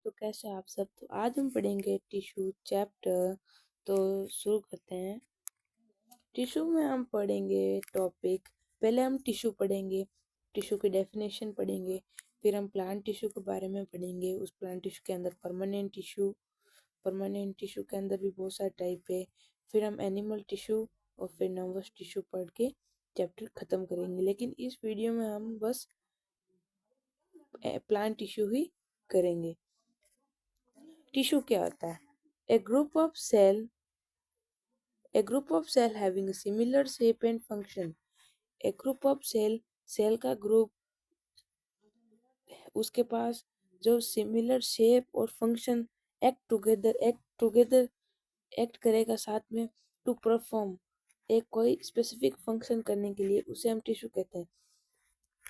तो कैसे आप सब। तो आज हम पढ़ेंगे टिश्यू चैप्टर। तो शुरू करते हैं। टिश्यू में हम पढ़ेंगे टॉपिक। पहले हम टिश्यू पढ़ेंगे, टिश्यू की डेफिनेशन पढ़ेंगे। फिर हम प्लांट टिश्यू के बारे में पढ़ेंगे। उस प्लांट टिश्यू के अंदर परमानेंट टिश्यू के अंदर भी बहुत सारे टाइप है। फिर हम एनिमल टिश्यू और फिर नर्वस टिश्यू पढ़ के चैप्टर ख़त्म करेंगे। लेकिन इस वीडियो में हम बस प्लांट टिश्यू ही करेंगे। टिश्यू क्या होता है? A group of cell A group of cell having a similar shape and function. A group of cell का ग्रुप, उसके पास जो सिमिलर शेप और फंक्शन एक्ट करेगा साथ में टू परफॉर्म एक कोई स्पेसिफिक फंक्शन करने के लिए, उसे हम टिश्यू कहते हैं।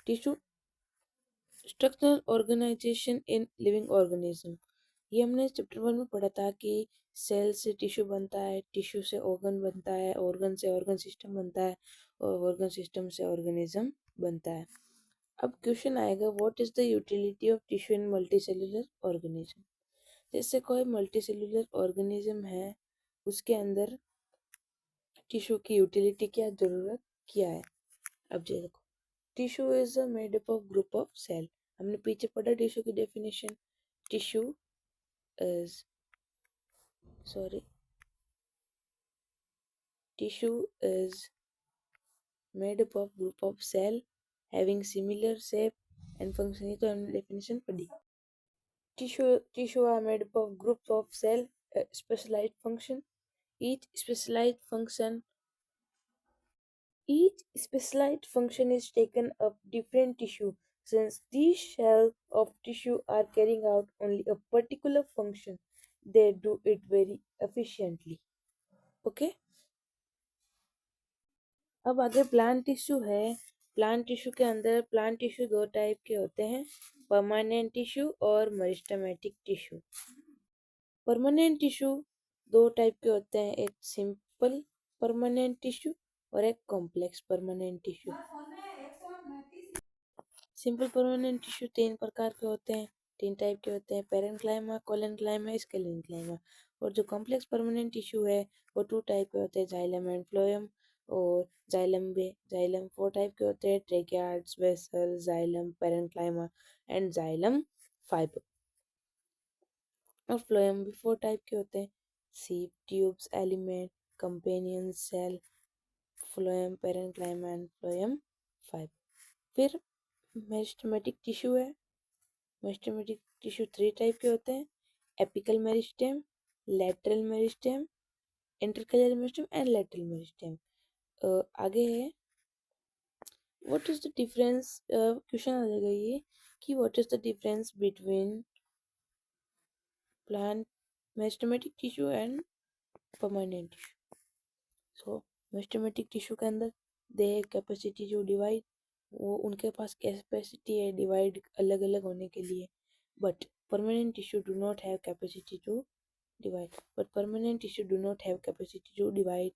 Tissue structural organisation in living organism, ये हमने चैप्टर 1 में पढ़ा था कि सेल से टिश्यू बनता है, टिश्यू से ऑर्गन बनता है, ऑर्गन से ऑर्गन सिस्टम बनता है और ऑर्गन सिस्टम से ऑर्गेनिज्म बनता है। अब क्वेश्चन आएगा, what is the utility of tissue in multicellular organism. जैसे कोई मल्टीसेलुलर ऑर्गेनिज्म है, उसके अंदर टिश्यू की यूटिलिटी क्या, जरूरत क्या है। अब देखो, tissue is made up of group of cell. हमने पीछे पढ़ा टिश्यू की definition. Tissue is tissue is made up of group of cell having similar shape and function। ये तो हमने डेफिनेशन पढ़ी। Tissue are made up of groups of cell specialized function। each specialized function each specialized function is taken up different tissue, since these cells of tissue are carrying out only a particular function, they do it very efficiently। okay, अब आगे plant tissue है। Plant tissue के अंदर plant tissue दो type के होते हैं, permanent tissue और मेरिस्टेमेटिक टिश्यू। परमानेंट टिश्यू दो टाइप के होते हैं, एक सिंपल परमानेंट टिश्यू और एक complex permanent tissue. Simple permanent tissue 3 प्रकार के होते हैं, 3 टाइप के होते हैं, पेरेन्क्लाइमा, कोलेन्क्लाइमा, स्केलेन्क्लाइमा। और जो कॉम्प्लेक्स परमानेंट टिश्यू है वो 2 टाइप के होते हैं, जाइलम एंड फ्लोएम। और जाइलम 4 टाइप के होते हैं, tracheids, vessel, xylem, parenchyma and xylem fibre. और फ्लोएम भी 4 टाइप के होते हैं, sieve, tubes, element, companion cell, phloem, parenchyma and phloem fibre. फिर मेरिस्टेमेटिक टिश्यू है। मेरिस्टेमेटिक टिश्यू 3 टाइप के होते हैं, apical meristem, lateral meristem, intercalary meristem and lateral meristem. आगे है, what is the difference. Question आ जाएगा ये कि what is the difference between plant meristematic tissue and permanent tissue. So meristematic tissue के अंदर दे कैपेसिटी टू डिवाइड, वो उनके पास कैपेसिटी है डिवाइड अलग अलग होने के लिए, but permanent tissue do not have capacity to divide।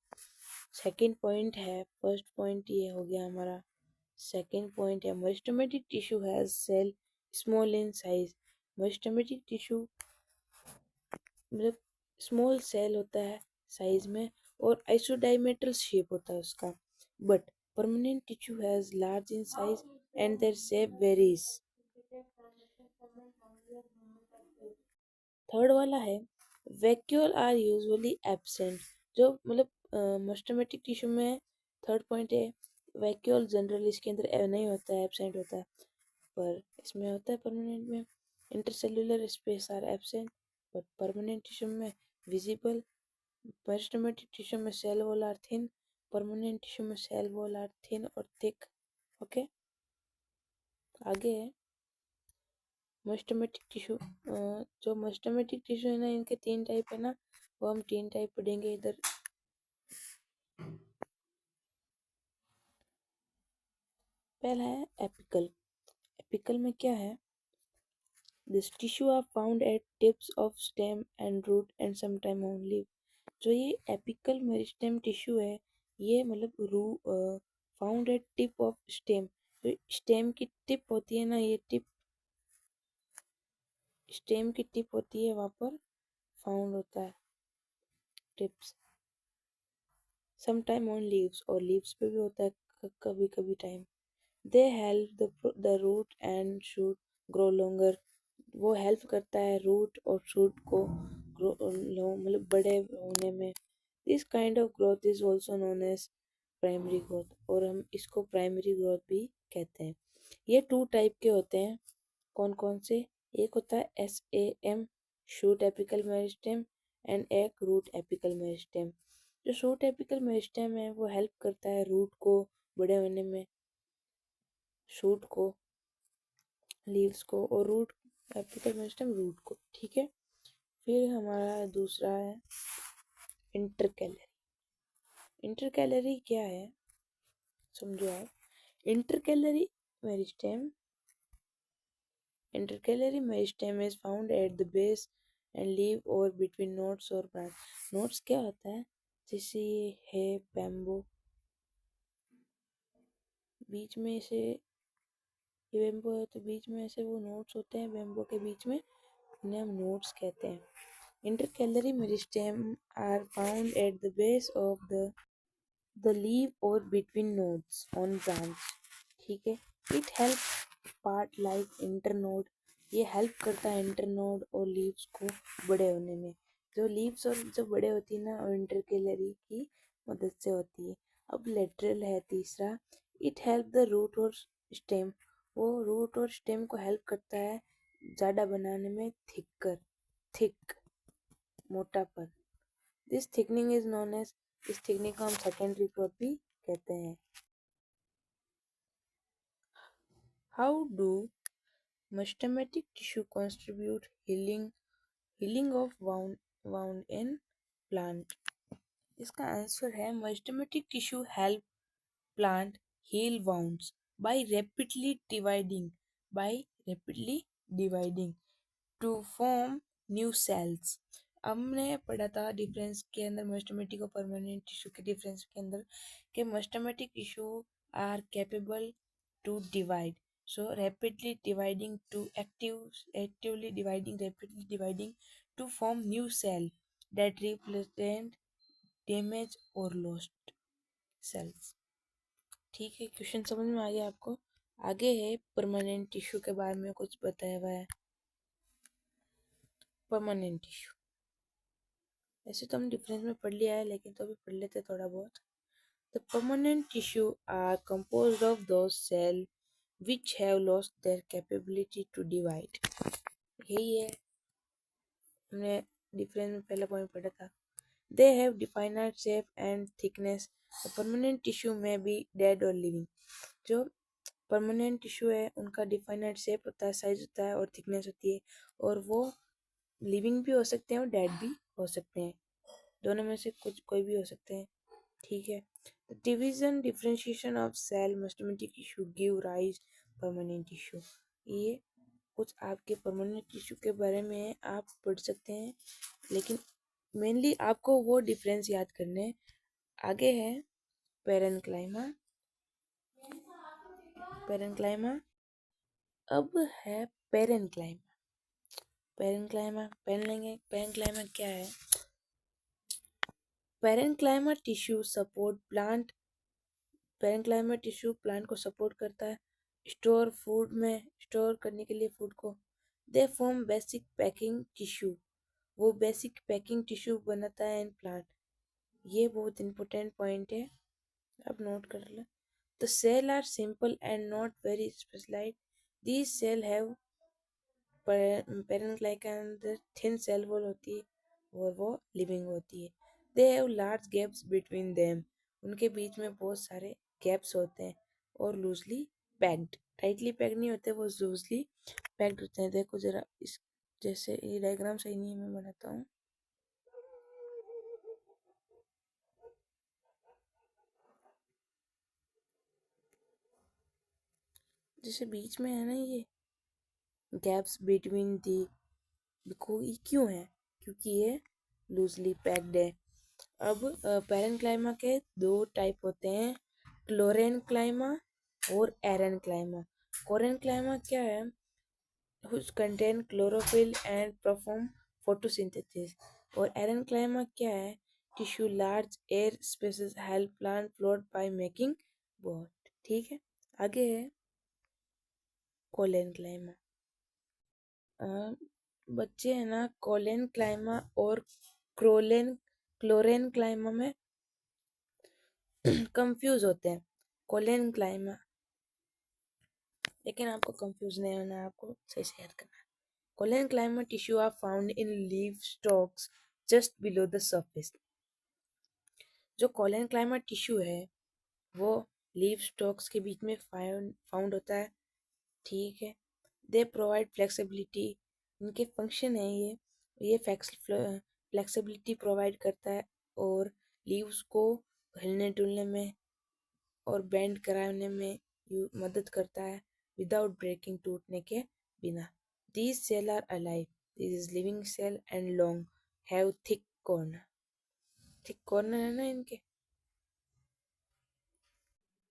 Second point है, फर्स्ट पॉइंट ये हो गया हमारा। सेकेंड पॉइंट है, meristematic tissue has cell small in size. Meristematic tissue मतलब स्मॉल सेल होता है साइज में और आइसोडाइमेट्रल शेप होता है उसका, but permanent tissue has large in size and their shape varies. Third वाला है, वैक्यूल आर यूजुअली एब्सेंट। जो मतलब मेरिस्टेमेटिक टिश्यू में थर्ड पॉइंट है, वैक्यूल जनरली इसके अंदर नहीं होता है, एब्सेंट होता है, पर इसमें होता है परमानेंट में। Intercellular space are absent but permanent tissue में विजिबल। मेरिस्टेमेटिक टिश्यू में cell wall are thin, permanent tissue में सेल वॉल आर थिन और थिक। ओके, आगे है मेरिस्टेमेटिक टिश्यू। जो मेरिस्टेमेटिक टिश्यू है ना, इनके 3 टाइप है ना, वो हम 3 टाइप पढ़ेंगे इधर। पहला है एपिकल। एपिकल में क्या है, this tissue are found at tips of stem and root and sometime on leaf. जो ये एपिकल मेरिस्टेम टिश्यू है, ये मतलब found at tip of stem. जो स्टेम की टिप होती है ना, ये टिप स्टेम की टिप होती है, वहाँ पर फाउंड होता है tips. Sometime on leaves, और लीव्स पे भी होता है कभी कभी time. They help the root and shoot grow longer, वो हेल्प करता है रूट और शूट को ग्रो मतलब बड़े होने में। This kind of growth is also known as primary growth, और हम इसको प्राइमरी ग्रोथ भी कहते हैं। ये 2 टाइप के होते हैं। कौन कौन से? एक होता है SAM, shoot apical meristem, and एक रूट एपिकल मेरिस्टेम। जो शूट एपिकल मेरिस्टेम है वो हेल्प करता है रूट को बड़े होने में, शूट को, लीव्स को, और रूट एपिकल मेरिस्टेम रूट को। ठीक है। फिर हमारा दूसरा है इंटरकैलरी। इंटरकैलरी क्या है, समझो आप। Intercalary meristem, intercalary meristem is found at the base and leaf or between nodes और branch। nodes क्या होता है? जैसे ये है बैम्बो, बीच में से ये बैम्बो है तो बीच में ऐसे वो नोड्स होते हैं बैम्बो के बीच में, उन्हें हम नोड्स कहते हैं। Intercalary meristem are found at the base of the leaf और बिटवीन नोड्स ऑन ब्रांच। ठीक है। It help part like internode, ये हेल्प करता है इंटरनोड और लीव्स को बड़े होने में। जो लीव्स और जो बड़े होती है ना, और इंटरकैलरी की मदद से होती है। अब लेटरल है तीसरा। इट हेल्प द रूट और स्टेम, वो रूट और स्टेम को हेल्प करता है ज़्यादा बनाने में, थिक, मोटापन। This thickening is known as, इस थिकनिंग को हम सेकेंडरी ग्रोथ भी कहते हैं। How do meristematic tissue contribute healing of wound in plant? इसका आंसर है meristematic tissue help plant heal wounds by rapidly dividing to form new cells। हमने पढ़ा था डिफरेंस के अंदर मेरिस्टेमेटिक और परमानेंट टिश्यू के डिफरेंस के अंदर कि meristematic tissue are capable to divide, so rapidly dividing to form new cell that represent damaged or lost cells। ठीक है, क्वेश्चन समझ में आ गया आपको? आगे है परमानेंट टिश्यू के बारे में कुछ बताया हुआ है। परमानेंट टिश्यू ऐसे तो हम डिफरेंस में पढ़ लिया है, लेकिन तो अभी पढ़ लेते थोड़ा बहुत। The permanent tissue are composed of those cell which have lost their capability to divide। यही है, हमने डिफरेंस में पहला पॉइंट पढ़ा था। They have definite shape and thickness, permanent tissue में भी डेड और लिविंग। जो परमानेंट टिश्यू है उनका डिफाइनाइट शेप होता है, साइज होता है और थिकनेस होती है, और वो लिविंग भी हो सकते हैं और डेड भी हो सकते हैं, दोनों में से कुछ कोई भी हो सकते हैं। ठीक है। Division differentiation of cell meristematic tissue give rise permanent tissue. ये कुछ आपके परमानेंट टिश्यू के बारे में आप पढ़ सकते हैं, लेकिन मेनली आपको वो डिफरेंस याद करने हैं। आगे है पेरेन्क्लाइमा। पेरेन्क्लाइमा अब है पेरेन्क्लाइमा। पेरेन्क्लाइमा पेन लेंगे। पेरेन्क्लाइमा क्या है? Parenchyma tissue support plant, parenchyma tissue plant को सपोर्ट करता है स्टोर करने के लिए फूड को। They form basic packing tissue, वो बेसिक पैकिंग टिश्यू बनाता है इन प्लांट। ये बहुत इंपॉर्टेंट पॉइंट है, आप नोट कर लें। The cell are simple and not very specialised. These cell have, पेरेन्क्लाई के अंदर थिन सेल वॉल होती है और वो लिविंग होती है। They have large gaps between them, उनके बीच में बहुत सारे गैप्स होते हैं, और लूजली पैक्ड, टाइटली पैक्ड नहीं होते, वो लूजली पैक्ड होते हैं। देखो जरा इस, जैसे ये डायग्राम सही नहीं है, मैं बनाता हूँ। जैसे बीच में है ना ये गैप्स बिटवीन दी, देखो ये क्यों है? क्योंकि ये लूजली पैक्ड है। अब पेरेन्क्लाइमा के 2 टाइप होते हैं, क्लोरेन्क्लाइमा और एरेन्क्लाइमा। क्लोरेन्क्लाइमा क्या है? which contain chlorophyll and perform photosynthesis. और एरेनक्लाइमा क्या है? Tissue large air spaces help plant float by making what. ठीक है, आगे है कोलेनक्लाइमा। बच्चे है ना कोलेनक्लाइमा और क्लोरेनक्लाइमा में कंफ्यूज होते हैं। कोलेनक्लाइमा, लेकिन आपको कंफ्यूज नहीं होना है, आपको सही से याद करना है। Collenchyma tissue are found in leaf stalks just below the surface. जो कोलेनक्लाइमा टिश्यू है वो लीफ स्टॉक्स के बीच में फाउंड होता है। ठीक है, दे प्रोवाइड फ्लेक्सिबिलिटी। इनके फंक्शन है ये फ्लेक्सिबिलिटी प्रोवाइड करता है और लीव्स को हिलने डुलने में और बेंड कराने में मदद करता है विदाउट ब्रेकिंग, टूटने के बिना। These cell are alive, this is living cell and long, have thick corner है ना इनके।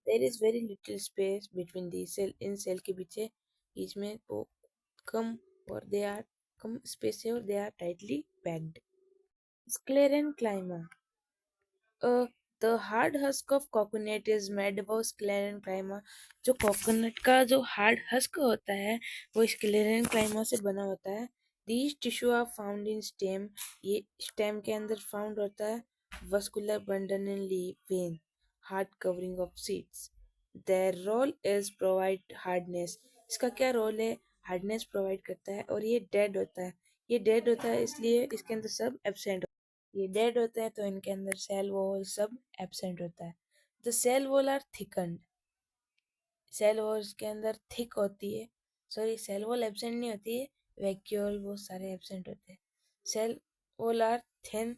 There is very little space between the cell, इन सेल के बीच में वो कम और दे आर कम स्पेस है और they are tightly packed. Sclerenchyma, the hard husk of coconut is made of sclerenchyma. जो कोकोनट का जो हार्ड हस्क होता है वो स्क्लेरेनक्लाइमा से बना होता है। These tissue are found in stem, ये स्टेम के अंदर फाउंड होता है। Vascular bundle in leaf vein, hard covering of seeds. Their role is provide hardness, इसका क्या रोल है? हार्डनेस प्रोवाइड करता है। और ये डेड होता है, ये डेड होता है इसलिए इसके अंदर सब एब्सेंट, ये डेड होता है तो इनके अंदर सेल वॉल सब एब्सेंट होता है। The cell wall are thickened, cell wall के अंदर थिक होती है, सॉरी सेल वॉल एब्सेंट नहीं होती है, वैक्यूल वो सारे एब्सेंट होते हैं। Cell wall are thin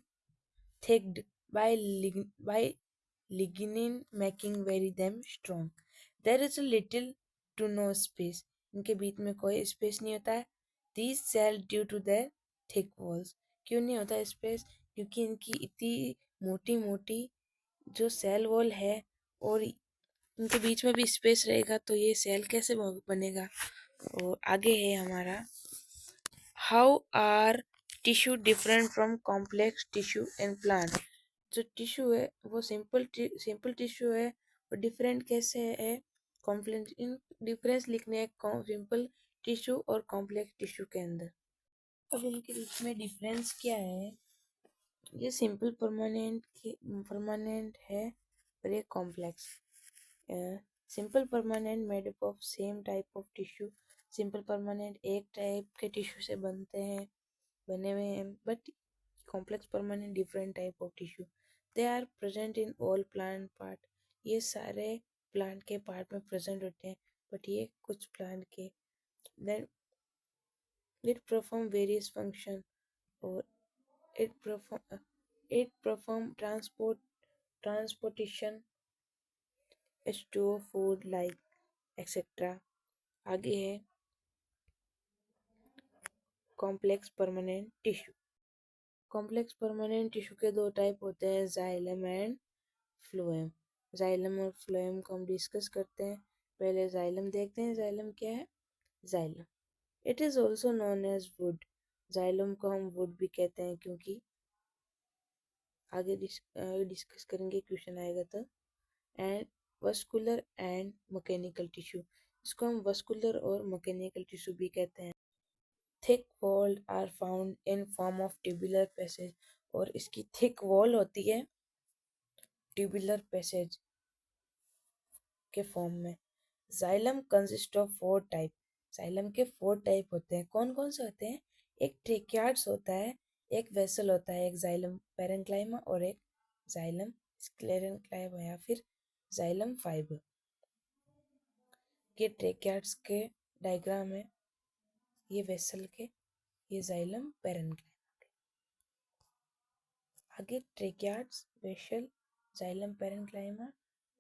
thicked by lignin making very them strong. There is a little to no space, इनके बीच में कोई स्पेस नहीं होता है। These cell due to their thick walls, क्यों नहीं होता स्पेस? क्योंकि इनकी इतनी मोटी मोटी जो सेल वॉल है और इनके बीच में भी स्पेस रहेगा तो ये सेल कैसे बनेगा? और आगे है हमारा how are tissue different from complex tissue in plant. जो टिश्यू है वो सिंपल टिश्यू है और डिफरेंट कैसे है? कॉम्प्लेक्स, इन डिफरेंस लिखने हैं सिंपल टिश्यू और कॉम्प्लेक्स टिश्यू के अंदर। अब इनके बीच में डिफरेंस क्या है? ये सिंपल परमानेंट है और ये complex. Simple permanent made up of same type of tissue, simple permanent एक टाइप के टिश्यू से बने हुए हैं, but complex permanent different type of tissue. They are present in all plant part, ये सारे प्लांट के पार्ट में प्रेजेंट होते हैं, बट ये कुछ प्लांट के। Then it perform various function और it perform transportation, store food like etcetera. आगे है complex permanent tissue. Complex permanent tissue के दो टाइप होते हैं, जाइलम एंड फ्लोएम। जाइलम और फ्लोएम को हम डिस्कस करते हैं। पहले जाइलम देखते हैं, जाइलम क्या है? Xylem, it is also known as wood. Xylem को हम वुड भी कहते हैं क्योंकि आगे डिस्कस करेंगे, क्वेश्चन आएगा तो। And vascular and mechanical tissue, इसको हम वस्कुलर और मैकेनिकल टिश्यू भी कहते हैं। Thick wall are found in form of tubular passage, और इसकी थिक वॉल होती है ट्यूबुलर पैसेज के फॉर्म में। Xylem consist of 4 type, xylem के 4 टाइप होते हैं। कौन कौन से होते हैं? एक ट्रेकियार्ड्स होता है, एक वेसल होता है, एक जाइलम पैरेंक्लाइमा और एक जाइलम स्क्लेरेंक्लाइमा या फिर जाइलम फाइबर। ये ट्रेकियार्ड्स के डायग्राम है, ये वेसल के, ये जाइलम पैरेंक्लाइमा। आगे tracheids, vessel, xylem parenchyma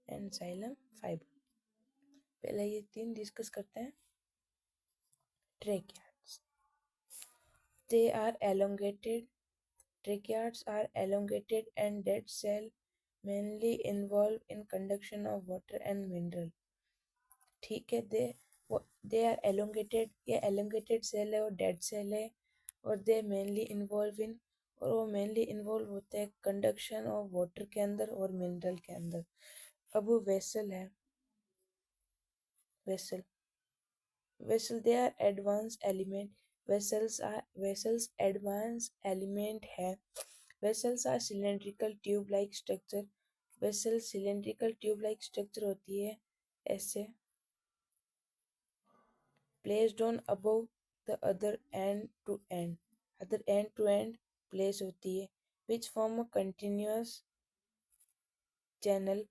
and xylem fibre. पहले ये 3 डिस्कस करते हैं। ट्रेकियार्ड्स, they are elongated. Tracheids are elongated and dead cell mainly involved in conduction of water and mineral। ठीक है, दे दे आर एलोंगेटेड, ये एलोंगेटेड सेल है और डेड सेल है, और दे मेनली इन्वॉल्व इन, और वो मेनली इन्वॉल्व होते हैं कंडक्शन ऑफ वाटर के अंदर और मिनरल के अंदर। अब वो वेसल है, vessel, vessel they are advance element, vessels advance element है। Vessels are cylindrical tube like structure, vessel cylindrical tube like structure होती है ऐसे, placed on above the other end to end place होती है, which form a continuous channel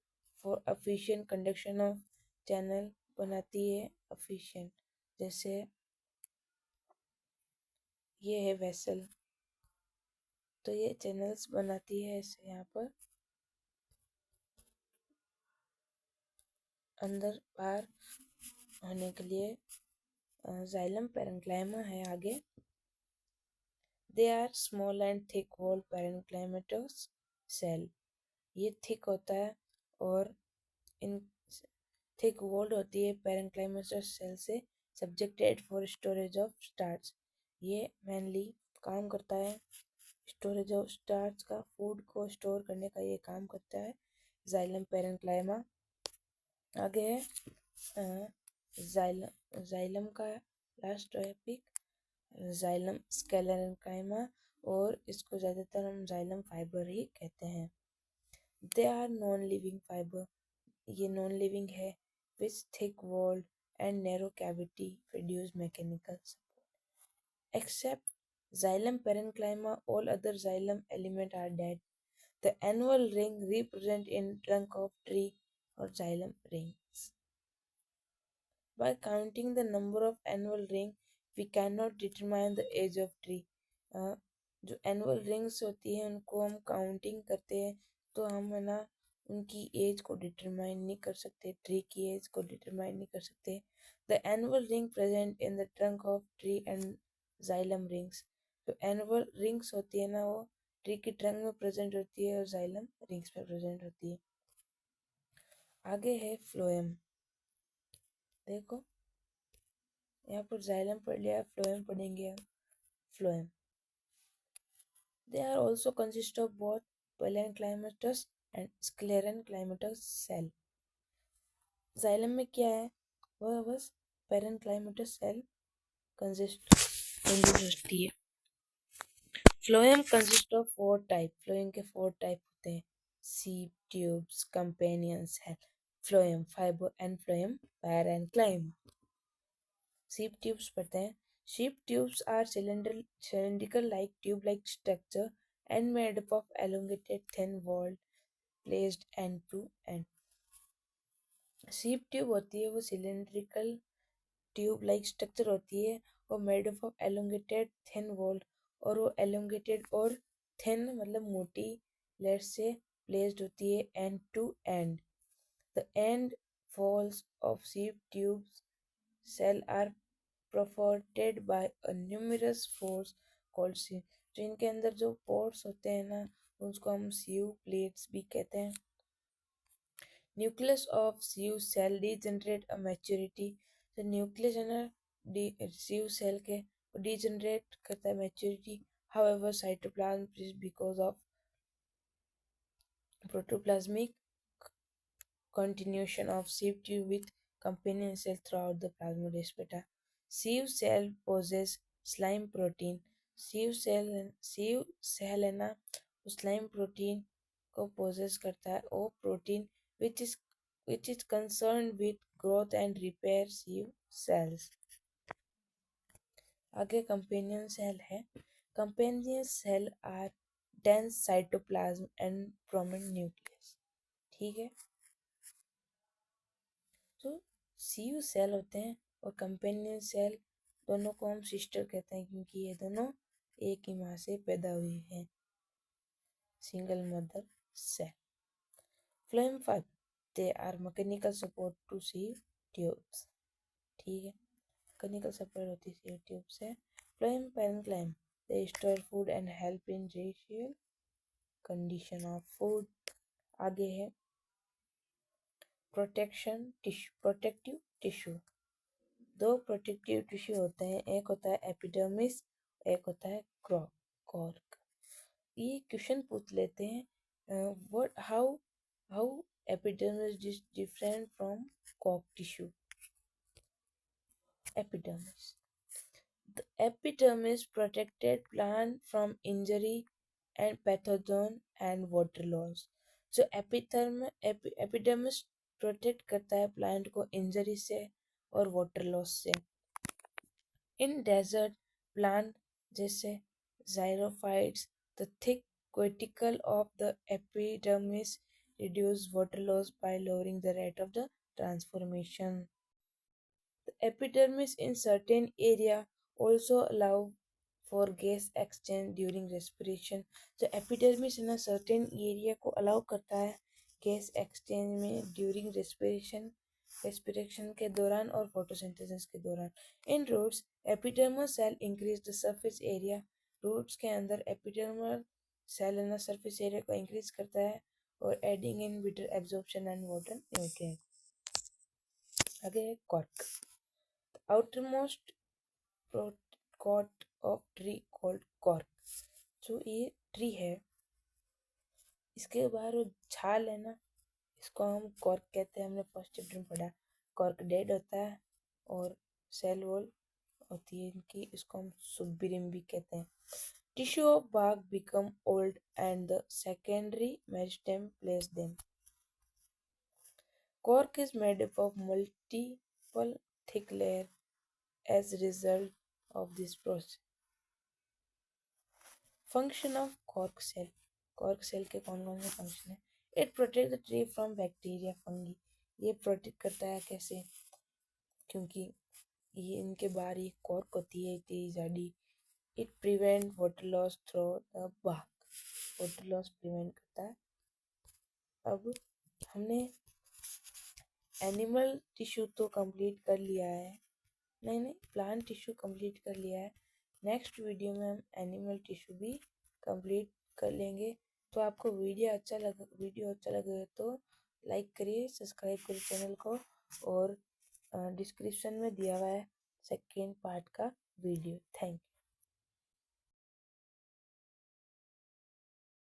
for efficient conduction of, channel बनाती है efficient, जैसे ये है वेसल, तो ये चैनल्स बनाती है ऐसे यहाँ पर अंदर बाहर होने के लिए। जाइलम पैरेंक्लाइमा है आगे, they are small and thick wall parenchymatous cell, ये थिक होता है और इन थिक वॉल्ड होती है पैरेंक्लाइमस सेल से, subjected for storage of starch, ये मेनली काम करता है स्टोरेज ऑफ स्टार्च का, फूड को स्टोर करने का ये काम करता है जाइलम पैरेंक्लाइमा। आगे है जाइलम का लास्ट टॉपिक, जाइलम स्केलेरेंकाइमा, और इसको ज़्यादातर हम जाइलम फाइबर ही कहते हैं। They are non living fibre, ये नॉन लिविंग है, which thick walled and narrow cavity produce mechanical support, except xylem parenchyma all other xylem element are dead. The annual ring represent in trunk of tree or xylem rings. By counting the number of annual ring, we cannot determine the age of tree. जो annual rings होती है उनको हम counting करते हैं तो हम है ना उनकी एज को डिटरमाइन नहीं कर सकते, ट्री की एज को डिटरमाइन नहीं कर सकते। The annual ring present in the trunk of tree and xylem rings, जो एनुअल रिंग्स होती है ना वो ट्री की ट्रंक में प्रेजेंट होती है और जाइलम रिंग्स में प्रेजेंट होती है। आगे है फ्लोएम, देखो यहाँ पर जाइलम पढ़ लिया, फ्लोएम पढ़ेंगे हम। Phloem, they are also consist of both parenchymatous and sclerenchymatous cell। Xylem में क्या है, वह बस parenchymatous cell कंसिस्ट होती है। Phloem consist of 4 type, phloem के 4 टाइप होते हैं, sieve tubes, companion cell, phloem fibre and phloem parenchyma. Sheep tubes पढ़ते हैं। Sheep tubes are cylindrical like tube-like structure and made up of elongated thin wall placed end to end। Sheep tube होती है वो cylindrical tube-like structure होती है और made up of elongated thin wall, और वो elongated और thin मतलब मोटी लेयर से placed होती है end to end। The end walls of sheep tubes cell are perforated by a numerous pores called sieve। जो इनके अंदर जो पोर्स होते हैं ना उसको हम सीव प्लेट्स भी कहते हैं। Nucleus of sieve cell degenerate a maturity, जो न्यूक्लियस है ना सीव सेल के वो डीजनरेट करता है maturity. However cytoplasm is because of protoplasmic continuation of sieve tube with companion cell throughout the plasmodesmata। Sieve cell possess slime protein। sieve cell है ना वो slime protein को possess करता है, वो protein which is concerned with growth and repair sieve cells। आगे companion cell है। companion cell are dense cytoplasm and prominent nucleus। ठीक है, तो सीयू सेल होते हैं और कंपेनियन सेल दोनों को हम सिस्टर कहते हैं क्योंकि ये दोनों एक ही माँ से पैदा हुई हैं, single mother cell. Phloem fibre, they are mechanical support to sieve tubes. ठीक है, मैकेनिकल सपोर्ट होती है सीव ट्यूब से। Phloem parenchyma, they store food and help in radial condition of food. आगे है प्रोटेक्टिव टिश्यू, दो प्रोटेक्टिव टिश्यू होते हैं, एक होता है एपिडर्मिस, एक होता है कॉर्क। ये क्वेश्चन पूछ लेते हैं, what how epidermis is different from cork tissue. Epidermis. The epidermis protected plant from injury and pathogen and water loss. So epidermis protect करता है प्लांट को इंजरी से और वाटर लॉस से। इन डेजर्ट प्लांट जैसे xerophytes, the thick cuticle of the epidermis reduce water loss by lowering the rate of the transformation. The epidermis in certain area also allow for gas exchange during respiration. जो epidermis in a certain area को allow करता है gas exchange में during respiration के दौरान और photosynthesis के दौरान. In roots, epidermal cell increase the surface area. Roots के अंदर epidermal cell है ना surface area को increase करता है और adding in water absorption and water nutrient. आगे है cork. The outermost coat of tree called cork. जो ये ट्री है इसके बाहर वो छाल है ना, इसको हम कॉर्क कहते हैं। हमने फर्स्ट चैप्टर में पढ़ा। कॉर्क डेड होता है और सेल वॉल होती है इनकी, इसको हम सुब्बिरिम भी कहते हैं। Tissue of bark become old and the secondary meristem place them. Cork is made up of multiple thick layer as a result of this process. Function of cork cell. Cork cell के कौन कौन से function है? It protect the tree from bacteria fungi. ये protect करता है कैसे? क्योंकि ये इनके बाहर ये कॉर्क होती है इतनी ज़्यादा। It prevent water loss through the bark. Water loss prevent करता है। अब हमने एनिमल टिश्यू तो कंप्लीट कर लिया है, नहीं प्लांट टिश्यू कंप्लीट कर लिया है। नेक्स्ट वीडियो में हम एनिमल टिश्यू भी कंप्लीट कर लेंगे। तो आपको वीडियो अच्छा लगे तो लाइक करिए, सब्सक्राइब करिए चैनल को, और डिस्क्रिप्शन में दिया हुआ है सेकेंड पार्ट का वीडियो। Thank you.